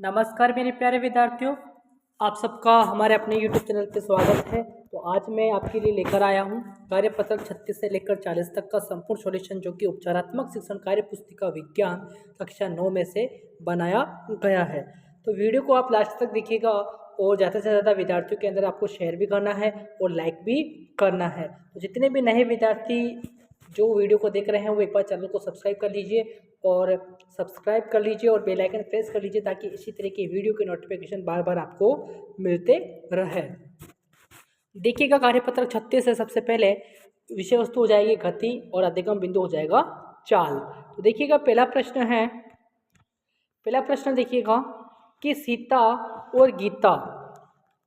नमस्कार मेरे प्यारे विद्यार्थियों, आप सबका हमारे अपने YouTube चैनल पे स्वागत है। तो आज मैं आपके लिए लेकर आया हूँ कार्यपत्रक 36 से लेकर 40 तक का संपूर्ण सॉल्यूशन, जो कि उपचारात्मक शिक्षण कार्य पुस्तिका विज्ञान कक्षा 9 में से बनाया गया है। तो वीडियो को आप लास्ट तक देखिएगा और ज़्यादा से ज़्यादा विद्यार्थियों के अंदर आपको शेयर भी करना है और लाइक भी करना है। तो जितने भी नए विद्यार्थी जो वीडियो को देख रहे हैं वो एक बार चैनल को सब्सक्राइब कर लीजिए और बेल आइकन प्रेस कर लीजिए, ताकि इसी तरह की वीडियो के नोटिफिकेशन बार बार आपको मिलते रहे। देखिएगा कार्यपत्रक 36 से सबसे पहले विषय वस्तु हो जाएगी गति और अधिगम बिंदु हो जाएगा चाल। तो देखिएगा पहला प्रश्न देखिएगा कि सीता और गीता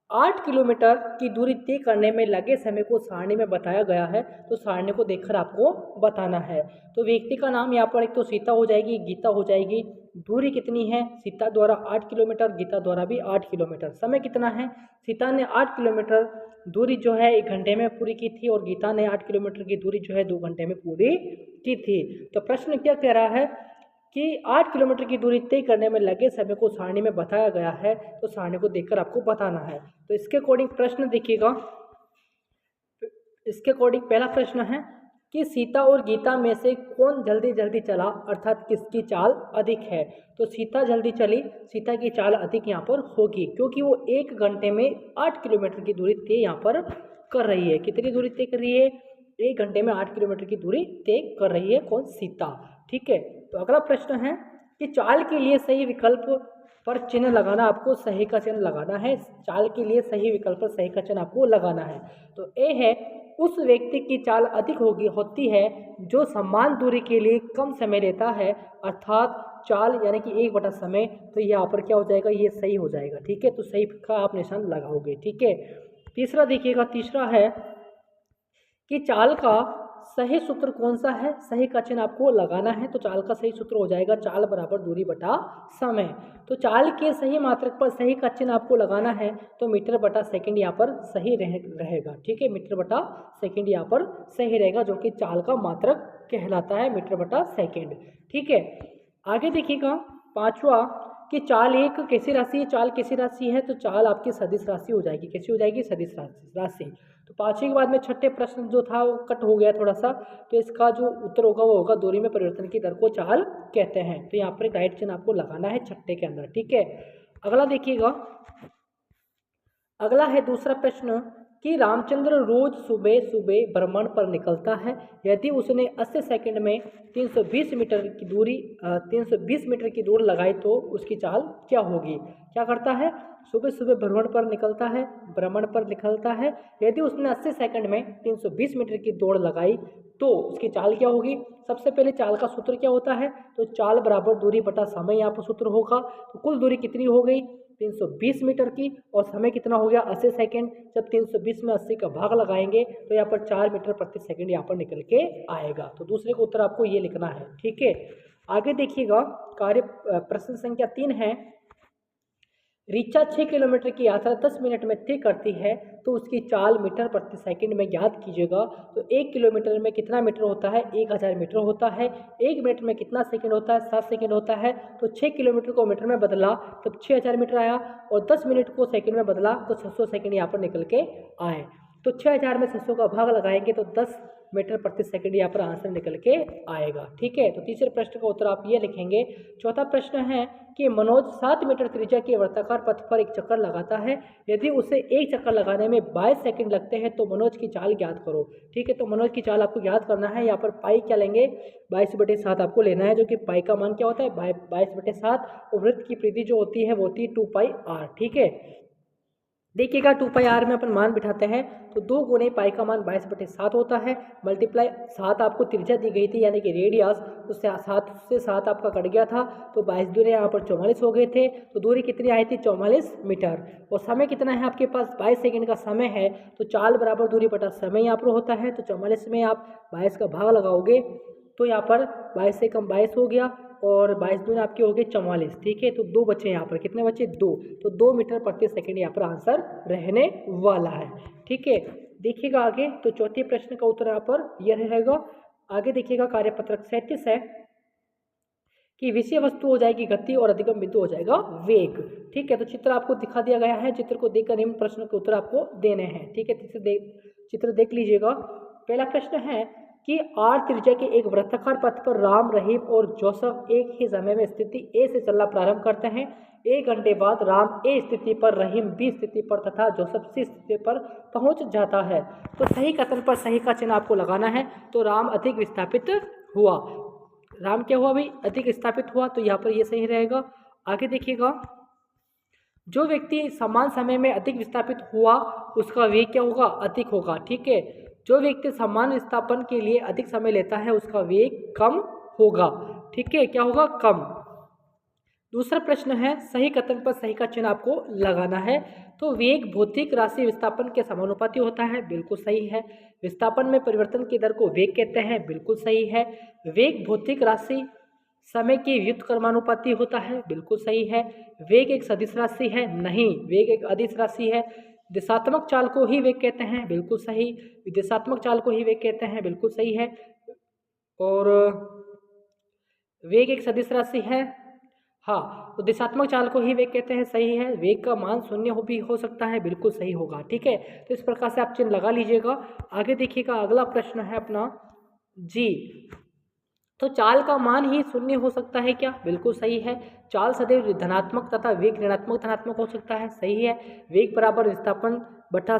8 किलोमीटर की दूरी तय करने में लगे समय को सारणी में बताया गया है। तो सारणी को देखकर आपको बताना है। तो व्यक्ति का नाम यहाँ पर एक तो सीता हो जाएगी, गीता हो जाएगी। दूरी कितनी है? सीता द्वारा 8 किलोमीटर, गीता द्वारा भी 8 किलोमीटर। समय कितना है? सीता ने 8 किलोमीटर दूरी जो है 1 घंटे में पूरी की थी और गीता ने 8 किलोमीटर की दूरी जो है 2 घंटे में पूरी की थी। तो प्रश्न क्या कह रहा है कि 8 किलोमीटर की दूरी तय करने में लगे समय को सारणी में बताया गया है। तो सारणी को देखकर आपको बताना है। तो इसके अकॉर्डिंग प्रश्न देखिएगा। इसके अकॉर्डिंग पहला प्रश्न है कि सीता और गीता में से कौन जल्दी जल्दी चला, अर्थात किसकी चाल अधिक है? तो सीता जल्दी चली, सीता की चाल अधिक यहाँ पर होगी, क्योंकि वो 1 घंटे में 8 किलोमीटर की दूरी तय यहाँ पर कर रही है। कितनी दूरी तय कर रही है? 1 घंटे में 8 किलोमीटर की दूरी तय कर रही है। कौन? सीता। ठीक है। तो अगला प्रश्न है कि चाल के लिए सही विकल्प पर चिन्ह लगाना, आपको सही का चिन्ह लगाना है। चाल के लिए सही विकल्प पर सही का चिन्ह आपको लगाना है। तो ए है, उस व्यक्ति की चाल अधिक होती है जो समान दूरी के लिए कम समय लेता है, अर्थात चाल यानी कि 1 बटा समय। तो यहाँ पर क्या हो जाएगा? ये सही हो जाएगा। ठीक है। तो सही का आप निशान लगाओगे। ठीक है। तीसरा देखिएगा, तीसरा है कि चाल का सही सूत्र कौन सा है? सही का चिन्ह आपको लगाना है। तो चाल का सही सूत्र हो जाएगा चाल बराबर दूरी बटा समय। तो चाल के सही मात्रक पर सही का चिन्ह आपको लगाना है। तो मीटर बटा सेकंड यहाँ पर सही रहेगा। ठीक है। मीटर बटा सेकंड यहाँ पर सही रहेगा, जो कि चाल का मात्रक कहलाता है, मीटर बटा सेकंड। ठीक है। आगे देखिएगा पांचवा कि चाल एक कैसी राशि है? चाल कैसी राशि है? तो चाल आपकी सदिश राशि हो जाएगी। कैसी हो जाएगी? सदिश राशि। तो पांचवे के बाद में छठे प्रश्न जो था वो कट हो गया थोड़ा सा। तो इसका जो उत्तर होगा वो होगा दूरी में परिवर्तन की दर को चाल कहते हैं। तो यहाँ पर एक राइट चिन्ह आपको लगाना है छठे के अंदर। ठीक है। अगला देखिएगा, अगला है दूसरा प्रश्न कि रामचंद्र रोज सुबह सुबह भ्रमण पर निकलता है। यदि उसने 80 सेकंड में 320 मीटर की दौड़ लगाई तो उसकी चाल क्या होगी? क्या करता है? सुबह सुबह भ्रमण पर निकलता है। यदि उसने 80 सेकंड में 320 मीटर की दौड़ लगाई तो उसकी चाल क्या होगी? सबसे पहले चाल का सूत्र क्या होता है? तो चाल बराबर दूरी बटा समय यहाँ पर सूत्र होगा। तो कुल दूरी कितनी हो गई? 320 मीटर की, और समय कितना हो गया? 80 सेकंड। जब 320 में 80 का भाग लगाएंगे तो यहाँ पर 4 मीटर प्रति सेकंड यहाँ पर निकल के आएगा। तो दूसरे का उत्तर आपको ये लिखना है। ठीक है। आगे देखिएगा, प्रश्न संख्या 3 है, ऋचा 6 किलोमीटर की यात्रा 10 मिनट में तय करती है, तो उसकी चाल मीटर प्रति सेकंड में ज्ञात कीजिएगा। तो 1 किलोमीटर में कितना मीटर होता है? 1000 मीटर होता है। 1 मिनट में कितना सेकंड होता है? 7 सेकंड होता है। तो 6 किलोमीटर को मीटर में बदला तब 6000 मीटर आया, और 10 मिनट को सेकंड में बदला तो 600 सेकंड यहाँ पर निकल के आए। तो 6000 में 600 का भाग लगाएंगे तो 10 मीटर प्रति सेकंड यहाँ पर आंसर निकल के आएगा। ठीक है। तो तीसरे प्रश्न का उत्तर आप ये लिखेंगे। चौथा प्रश्न है कि मनोज 7 मीटर त्रिज्या के वर्ताकार पथ पर एक चक्कर लगाता है। यदि उसे एक चक्कर लगाने में 22 सेकंड लगते हैं तो मनोज की चाल ज्ञात करो। ठीक है। तो मनोज की चाल आपको ज्ञात करना है। यहाँ पर पाई क्या लेंगे? 22/7 आपको लेना है, जो कि पाई का मान क्या होता है? 22/7। और वृत्त की परिधि जो होती है वो होती है 2πr। ठीक है। देखिएगा 2πr में अपन मान बिठाते हैं तो 2 गुने पाई का मान 22/7 होता है, मल्टीप्लाई 7 आपको त्रिज्या दी गई थी यानी कि रेडियस, उससे 7 से 7 आपका कट गया था तो 22 दूनी यहाँ पर 44 हो गए थे। तो दूरी कितनी आई थी? 44 मीटर। और समय कितना है आपके पास? 22 सेकंड का समय है। तो चाल बराबर दूरी बटा समय यहाँ पर होता है। तो 44 में आप 22 का भाग लगाओगे तो यहाँ पर 22 से कम 22 हो गया, और 22 दूनी आपके हो गए 44। ठीक है। तो 2 बचे यहाँ पर। कितने बचे? 2। तो 2 मीटर प्रति सेकंड यहाँ पर आंसर रहने वाला है। ठीक है। देखिएगा आगे, तो चौथे प्रश्न का उत्तर यहाँ पर यह रहेगा। आगे देखिएगा कार्यपत्रक 37 है कि विषय वस्तु हो जाएगी गति और अधिगम बिंदु हो जाएगा वेग। ठीक है, तो चित्र आपको दिखा दिया गया है, चित्र को देखकर निम्न प्रश्न के उत्तर आपको देने हैं। ठीक है, चित्र देख लीजिएगा। पहला प्रश्न है कि आर त्रिज्या के एक वृत्ताकार पथ पर राम, रहीम और जोसेफ एक ही समय में स्थिति ए से चलना प्रारंभ करते हैं। 1 घंटे बाद राम ए स्थिति पर, रहीम बी स्थिति पर तथा जोसेफ सी स्थिति पर पहुंच जाता है। तो सही कथन पर सही का चिन्ह आपको लगाना है। तो राम अधिक विस्थापित हुआ, राम क्या हुआ भाई, अधिक विस्थापित हुआ, तो यहाँ पर ये सही रहेगा। आगे देखिएगा, जो व्यक्ति समान समय में अधिक विस्थापित हुआ उसका वेग क्या होगा, अधिक होगा। ठीक है, जो व्यक्ति समान विस्थापन के लिए अधिक समय लेता है उसका वेग कम होगा। ठीक है, क्या होगा, कम। दूसरा प्रश्न है, सही कथन पर सही का चिन्ह आपको लगाना है। तो वेग भौतिक राशि विस्थापन के समानुपाती होता है, बिल्कुल सही है। विस्थापन में परिवर्तन की दर को वेग कहते हैं, बिल्कुल सही है। वेग भौतिक राशि समय के व्युत्क्रमानुपाती होता है, बिल्कुल सही है। वेग एक सदिश राशि है, नहीं, वेग एक अदिश राशि है। दिशात्मक चाल को ही वेग कहते हैं, बिल्कुल सही। दिशात्मक चाल को ही वेग कहते हैं, बिल्कुल सही है। और वेग एक सदिश राशि है, हाँ, तो दिशात्मक चाल को ही वेग कहते हैं, सही है। वेग का मान शून्य भी हो सकता है, बिल्कुल सही होगा। ठीक है, तो इस प्रकार से आप चिन्ह लगा लीजिएगा। आगे देखिएगा, अगला प्रश्न है अपना जी। तो चाल का मान ही शून्य हो सकता है क्या, बिल्कुल सही है। चाल सदैव धनात्मक तथा वेग ऋणात्मक धनात्मक हो सकता है, सही है। वेग बराबर विस्थापन बटा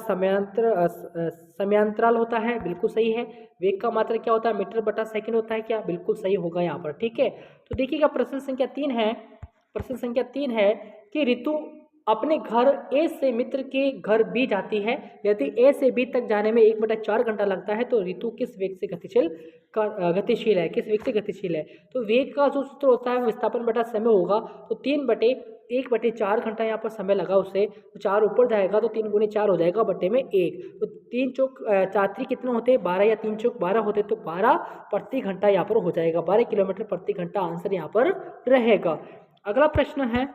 समयांतराल होता है, बिल्कुल सही है। वेग का मात्रक क्या होता है, मीटर बटा सेकंड होता है, क्या, बिल्कुल सही होगा यहाँ पर। ठीक है, तो देखिएगा प्रश्न संख्या 3 है। प्रश्न संख्या 3 है कि ऋतु अपने घर ए से मित्र के घर बी जाती है। यदि ए से बी तक जाने में 1/4 घंटा लगता है तो ऋतु किस वेग से गतिशील है, किस वेग से गतिशील है। तो वेग का जो सूत्र होता है विस्थापन बटा समय होगा। तो 3/1/4 घंटा यहाँ पर समय लगा उसे, तो 4 ऊपर जाएगा तो 3 गुने 4 हो जाएगा, बटे में 1। तो 3 चौक 4 कितने होते हैं, 12, या 3 चौक 12 होते, तो 12 प्रति घंटा यहाँ पर हो जाएगा, 12 किलोमीटर प्रति घंटा आंसर यहाँ पर रहेगा। अगला प्रश्न है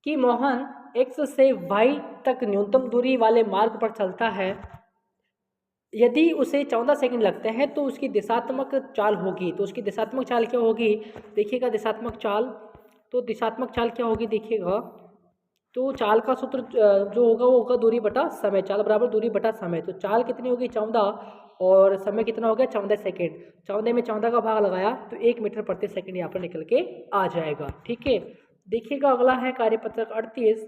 कि मोहन x से y तक न्यूनतम दूरी वाले मार्ग पर चलता है। यदि उसे 14 सेकंड लगते हैं तो उसकी दिशात्मक चाल होगी। तो उसकी दिशात्मक चाल क्या होगी, देखिएगा दिशात्मक चाल, तो दिशात्मक चाल क्या होगी देखिएगा। तो चाल का सूत्र जो होगा वो होगा दूरी बटा समय, चाल बराबर दूरी बटा समय। तो चाल कितनी होगी 14 और समय कितना हो गया 14 सेकेंड। 14 में 14 का भाग लगाया तो 1 मीटर प्रति सेकंड यहाँ पर निकल के आ जाएगा। ठीक है, देखिएगा अगला है कार्यपत्रक 38।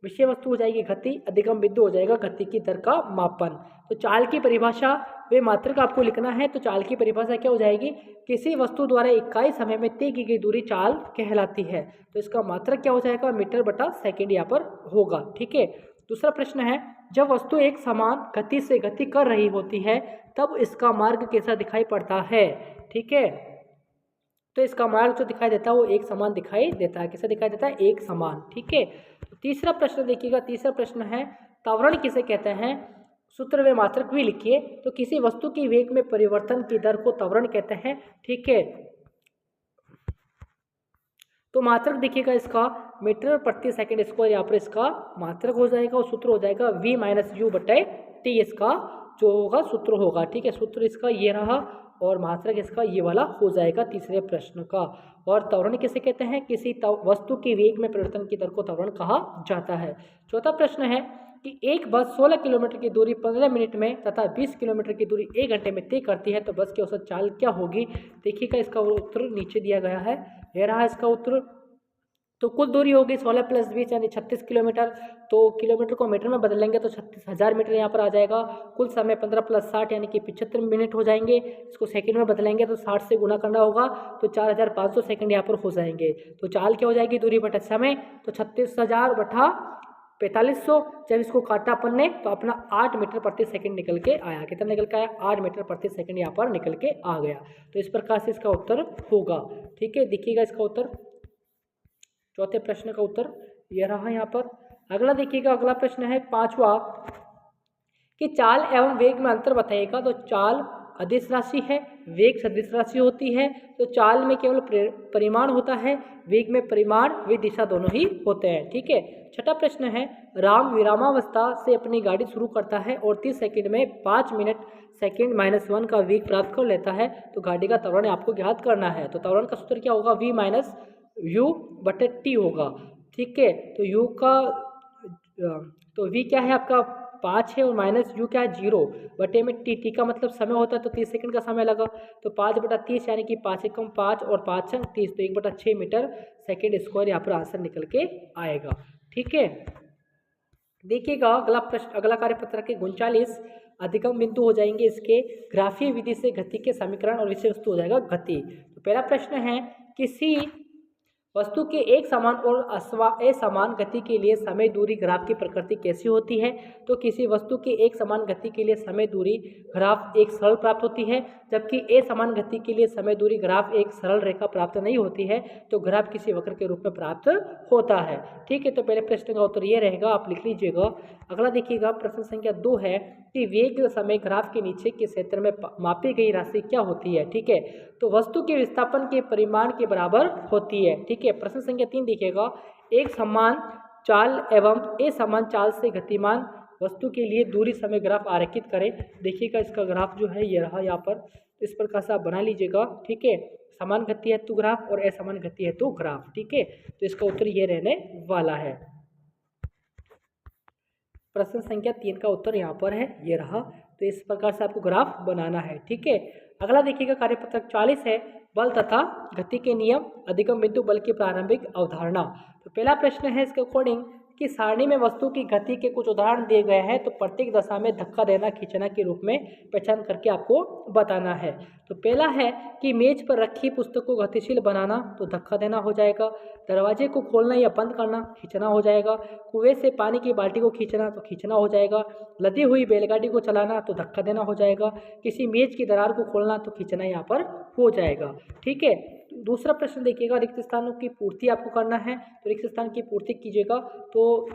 विषय वस्तु हो जाएगी गति, अधिगम बिंदु हो जाएगा गति की दर का मापन। तो चाल की परिभाषा वे मात्रक आपको लिखना है। तो चाल की परिभाषा क्या हो जाएगी, किसी वस्तु द्वारा इकाई समय में तय की गई दूरी चाल कहलाती है। तो इसका मात्रक क्या हो जाएगा, मीटर बटा सेकंड यहाँ पर होगा। ठीक है, दूसरा प्रश्न है, जब वस्तु एक समान गति से गति कर रही होती है तब इसका मार्ग कैसा दिखाई पड़ता है। ठीक है, तो इसका मार्ग जो दिखाई देता है वो एक समान दिखाई देता है। कैसा दिखाई देता है, एक समान। ठीक है, तो तीसरा प्रश्न देखिएगा। तीसरा प्रश्न है, त्वरण किसे कहते हैं, सूत्र व मात्रक भी लिखिए। तो किसी वस्तु की वेग में परिवर्तन की दर को त्वरण कहते हैं। ठीक है, तो मात्रक देखिएगा इसका मीटर प्रति सेकंड स्क्वायर, यहाँ पर इसका मात्रक हो जाएगा और सूत्र हो जाएगा v - u बटे t, इसका जो होगा सूत्र होगा। ठीक है, सूत्र इसका ये रहा और मात्रक इसका ये वाला हो जाएगा तीसरे प्रश्न का। और त्वरण किसे कहते हैं, किसी वस्तु की वेग में परिवर्तन की दर को त्वरण कहा जाता है। चौथा प्रश्न है कि एक बस 16 किलोमीटर की दूरी 15 मिनट में तथा 20 किलोमीटर की दूरी 1 घंटे में तय करती है तो बस की औसत चाल क्या होगी। देखिएगा इसका उत्तर नीचे दिया गया है, ये रहा इसका उत्तर। तो कुल दूरी होगी 16 + 20 यानी 36 किलोमीटर। तो किलोमीटर को मीटर में बदलेंगे तो 36,000 मीटर यहाँ पर आ जाएगा। कुल समय 15 + 60 यानी कि 75 मिनट हो जाएंगे। इसको सेकंड में बदलेंगे तो 60 से गुना करना होगा तो 4500 सेकंड यहाँ पर हो जाएंगे। तो चाल क्या हो जाएगी, दूरी बटा समय, तो 36,000 बटा 4500। जब इसको काटा अपन ने तो अपना 8 मीटर प्रति सेकंड निकल के आया। कितना निकल के आया, 8 मीटर प्रति सेकंड यहाँ पर निकल के आ गया। तो इस प्रकार से इसका उत्तर होगा। ठीक है, देखिएगा इसका उत्तर, चौथे प्रश्न का उत्तर यह रहा यहाँ पर। अगला देखिएगा, अगला प्रश्न है 5वां कि चाल एवं वेग में अंतर बताइएगा। तो चाल अदिश राशि है, वेग सदिश राशि होती है। तो चाल में केवल परिमाण होता है, वेग में परिमाण व दिशा दोनों ही होते हैं। ठीक है। छठा प्रश्न है, राम विरामावस्था से अपनी गाड़ी शुरू करता है और 30 सेकंड में 5 मिनट सेकंड -1 का वेग प्राप्त कर लेता है। तो गाड़ी का त्वरण आपको ज्ञात करना है। तो त्वरण का सूत्र क्या होगा, v माइनस यू बटे टी होगा। ठीक है। तो u का तो v क्या है आपका 5 है और माइनस यू क्या है 0 बटे में टी का मतलब समय होता है, तो 30 सेकंड का समय लगा। तो 5/30 यानी कि 5 एकम 5 और 5 अंक 30, तो 1/6 मीटर सेकंड स्क्वायर यहाँ पर आंसर निकल के आएगा। ठीक है। देखिएगा अगला प्रश्न, अगला कार्यपत्र के 39 अधिगम बिंदु हो जाएंगे इसके। ग्राफीय विधि से गति के समीकरण और विषय वस्तु हो जाएगा गति। तो पहला प्रश्न है, किसी वस्तु के एक समान और असमान गति के लिए समय दूरी ग्राफ की प्रकृति कैसी होती है। तो किसी वस्तु के एक समान गति के लिए समय दूरी ग्राफ एक सरल प्राप्त होती है, जबकि असमान गति के लिए समय दूरी ग्राफ एक सरल रेखा प्राप्त नहीं होती है, तो ग्राफ किसी वक्र के रूप में प्राप्त होता है। ठीक है। तो पहले प्रश्न का उत्तर ये रहेगा, आप लिख लीजिएगा। अगला देखिएगा, प्रश्न संख्या 2 है कि वेग समय ग्राफ के नीचे के क्षेत्र में मापी गई राशि क्या होती है। ठीक है। तो वस्तु के विस्थापन के परिमाण के बराबर होती है। ठीक है। प्रश्न संख्या 3 देखिएगा, एक समान चाल एवं असमान चाल से गतिमान वस्तु के लिए दूरी समय ग्राफ आरेखित करें। देखिएगा इसका ग्राफ जो है ये रहा, यहाँ पर इस प्रकार से आप बना लीजिएगा। ठीक है। समान गति हेतु ग्राफ और असमान गति हेतु ग्राफ। ठीक है। तो इसका उत्तर ये रहने वाला है। प्रश्न संख्या 3 का उत्तर यहाँ पर है, ये रहा। तो इस प्रकार से आपको ग्राफ बनाना है। ठीक है। अगला देखिएगा कार्यपत्रक 40 है, बल तथा गति के नियम, अधिगम बिंदु, बल की प्रारंभिक अवधारणा। तो पहला प्रश्न है इसके अकॉर्डिंग कि सारणी में वस्तु की गति के कुछ उदाहरण दिए गए हैं, तो प्रत्येक दशा में धक्का देना खींचना के रूप में पहचान करके आपको बताना है। तो पहला है कि मेज पर रखी पुस्तक को गतिशील बनाना, तो धक्का देना हो जाएगा। दरवाजे को खोलना या बंद करना खींचना हो जाएगा। कुएं से पानी की बाल्टी को खींचना, तो खींचना हो जाएगा। लदी हुई बैलगाड़ी को चलाना, तो धक्का देना हो जाएगा। किसी मेज की दरार को खोलना, तो खींचना यहाँ पर हो जाएगा। ठीक है। दूसरा प्रश्न देखिएगा, रिक्त स्थानों की पूर्ति आपको करना है, तो रिक्त स्थान की पूर्ति कीजिएगा। तो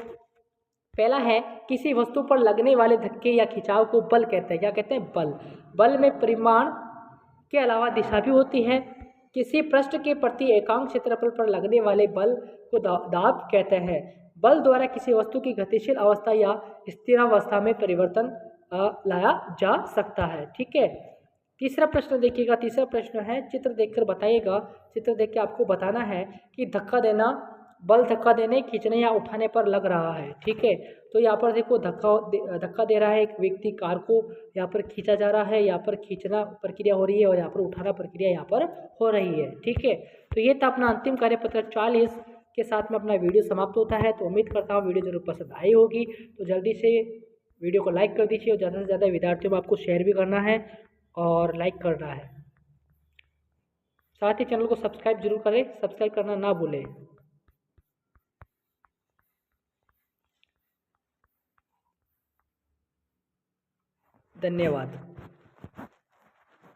पहला है, किसी वस्तु पर लगने वाले धक्के या खिंचाव को बल कहते हैं। क्या कहते हैं? बल। बल में परिमाण के अलावा दिशा भी होती है। किसी पृष्ठ के प्रति एकांक क्षेत्रफल पर लगने वाले बल को दाब कहते हैं। बल द्वारा किसी वस्तु की गतिशील अवस्था या स्थिरावस्था में परिवर्तन लाया जा सकता है। ठीक है। तीसरा प्रश्न देखिएगा, तीसरा प्रश्न है, चित्र देखकर बताइएगा। चित्र देख के आपको बताना है कि धक्का देना, बल धक्का देने, खींचने या उठाने पर लग रहा है। ठीक है। तो यहाँ पर देखो धक्का दे रहा है एक व्यक्ति, कार को यहाँ पर खींचा जा रहा है, यहाँ पर खींचना प्रक्रिया हो रही है और यहाँ पर उठाना प्रक्रिया यहाँ पर हो रही है। ठीक है। तो ये था अपना अंतिम कार्यपत्र 40 के साथ में अपना वीडियो समाप्त होता है। तो उम्मीद करता हूँ वीडियो जरूर पसंद आई होगी। तो जल्दी से वीडियो को लाइक कर दीजिए और ज़्यादा से ज़्यादा विद्यार्थियों में आपको शेयर भी करना है और लाइक करना है। साथ ही चैनल को सब्सक्राइब जरूर करें, सब्सक्राइब करना ना भूलें। धन्यवाद।